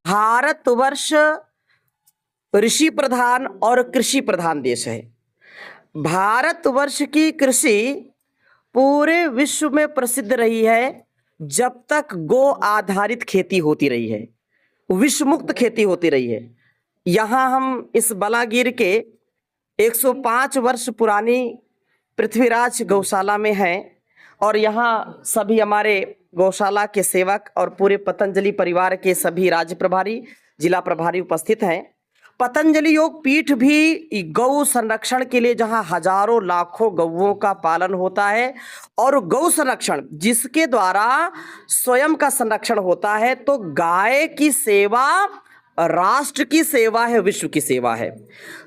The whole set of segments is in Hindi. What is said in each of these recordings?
भारतवर्ष ऋषि प्रधान और कृषि प्रधान देश है। भारतवर्ष की कृषि पूरे विश्व में प्रसिद्ध रही है जब तक गो आधारित खेती होती रही है, विश्व मुक्त खेती होती रही है। यहाँ हम इस बलागीर के 105 वर्ष पुरानी पृथ्वीराज गौशाला में हैं और यहाँ सभी हमारे गौशाला के सेवक और पूरे पतंजलि परिवार के सभी राज्य प्रभारी, जिला प्रभारी उपस्थित हैं। पतंजलि योग पीठ भी गौ संरक्षण के लिए, जहां हजारों लाखों गौओं का पालन होता है और गौ संरक्षण जिसके द्वारा स्वयं का संरक्षण होता है, तो गाय की सेवा राष्ट्र की सेवा है, विश्व की सेवा है।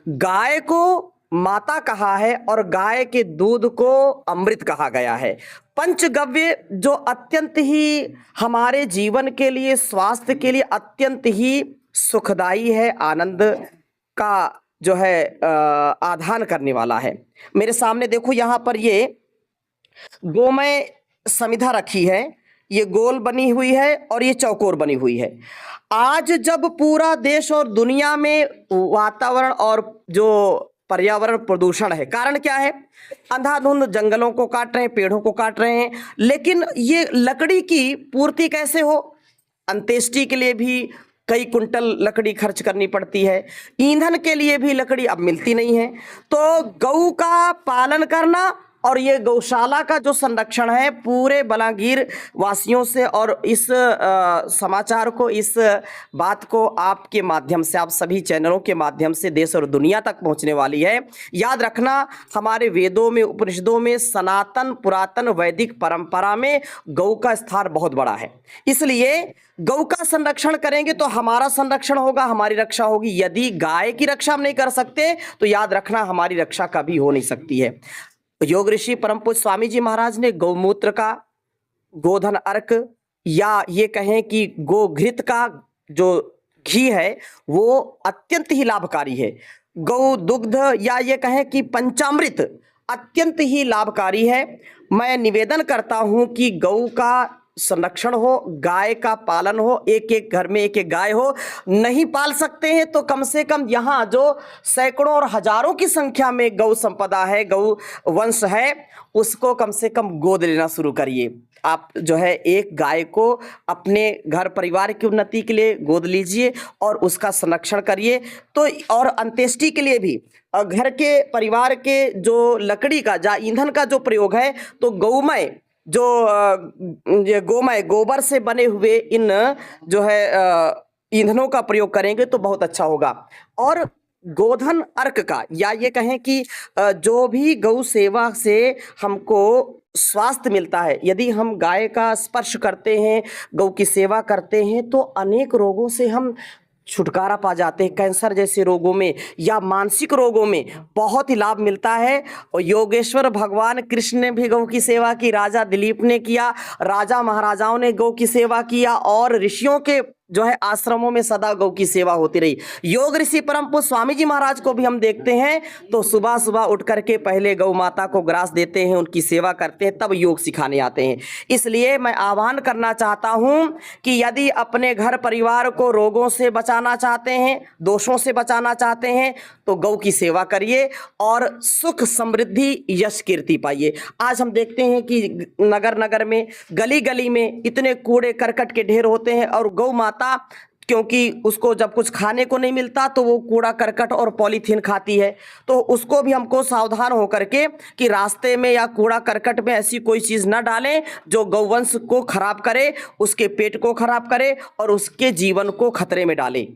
गाय को माता कहा है और गाय के दूध को अमृत कहा गया है। पंचगव्य जो अत्यंत ही हमारे जीवन के लिए, स्वास्थ्य के लिए अत्यंत ही सुखदाई है, आनंद का जो है आधान करने वाला है। मेरे सामने देखो, यहाँ पर ये गोमय समिधा रखी है, ये गोल बनी हुई है और ये चौकोर बनी हुई है। आज जब पूरा देश और दुनिया में वातावरण और जो पर्यावरण प्रदूषण है, कारण क्या है? अंधाधुंध जंगलों को काट रहे हैं, पेड़ों को काट रहे हैं, लेकिन ये लकड़ी की पूर्ति कैसे हो? अंत्येष्टि के लिए भी कई कुंटल लकड़ी खर्च करनी पड़ती है, ईंधन के लिए भी लकड़ी अब मिलती नहीं है। तो गौ का पालन करना और ये गौशाला का जो संरक्षण है पूरे बलागीर वासियों से, और इस समाचार को, इस बात को आपके माध्यम से, आप सभी चैनलों के माध्यम से देश और दुनिया तक पहुंचने वाली है। याद रखना, हमारे वेदों में, उपनिषदों में, सनातन पुरातन वैदिक परंपरा में गौ का स्थान बहुत बड़ा है। इसलिए गौ का संरक्षण करेंगे तो हमारा संरक्षण होगा, हमारी रक्षा होगी। यदि गाय की रक्षा हम नहीं कर सकते तो याद रखना हमारी रक्षा कभी हो नहीं सकती है। योग ऋषि परम पूज्य स्वामी जी महाराज ने गौमूत्र का, गोधन अर्क, या ये कहें कि गोघृत का जो घी है वो अत्यंत ही लाभकारी है। गौ दुग्ध या ये कहें कि पंचामृत अत्यंत ही लाभकारी है। मैं निवेदन करता हूं कि गौ का संरक्षण हो, गाय का पालन हो, एक एक घर में एक एक गाय हो। नहीं पाल सकते हैं तो कम से कम यहाँ जो सैकड़ों और हजारों की संख्या में गौ संपदा है, गौ वंश है, उसको कम से कम गोद लेना शुरू करिए। आप जो है एक गाय को अपने घर परिवार की उन्नति के लिए गोद लीजिए और उसका संरक्षण करिए। तो और अंत्येष्टि के लिए भी घर के परिवार के जो लकड़ी का, या ईंधन का जो प्रयोग है, तो गौमय जो गोमय, गोबर से बने हुए इन जो है ईंधनों का प्रयोग करेंगे तो बहुत अच्छा होगा। और गोधन अर्क का, या ये कहें कि जो भी गौ सेवा से हमको स्वास्थ्य मिलता है, यदि हम गाय का स्पर्श करते हैं, गौ की सेवा करते हैं, तो अनेक रोगों से हम छुटकारा पा जाते हैं। कैंसर जैसे रोगों में या मानसिक रोगों में बहुत ही लाभ मिलता है। और योगेश्वर भगवान कृष्ण ने भी गौ की सेवा की, राजा दिलीप ने किया, राजा महाराजाओं ने गौ की सेवा किया, और ऋषियों के जो है आश्रमों में सदा गौ की सेवा होती रही। योग ऋषि परम पूज्य स्वामी जी महाराज को भी हम देखते हैं तो सुबह सुबह उठ करके पहले गौ माता को ग्रास देते हैं, उनकी सेवा करते हैं, तब योग सिखाने आते हैं। इसलिए मैं आह्वान करना चाहता हूं कि यदि अपने घर परिवार को रोगों से बचाना चाहते हैं, दोषों से बचाना चाहते हैं, तो गौ की सेवा करिए और सुख समृद्धि यश कीर्ति पाइए। आज हम देखते हैं कि नगर नगर में, गली गली में इतने कूड़े करकट के ढेर होते हैं, और गौ माता क्योंकि उसको जब कुछ खाने को नहीं मिलता तो वो कूड़ा करकट और पॉलीथीन खाती है। तो उसको भी हमको सावधान होकर के कि रास्ते में या कूड़ा करकट में ऐसी कोई चीज़ न डालें जो गौवंश को खराब करे, उसके पेट को खराब करे और उसके जीवन को खतरे में डाले।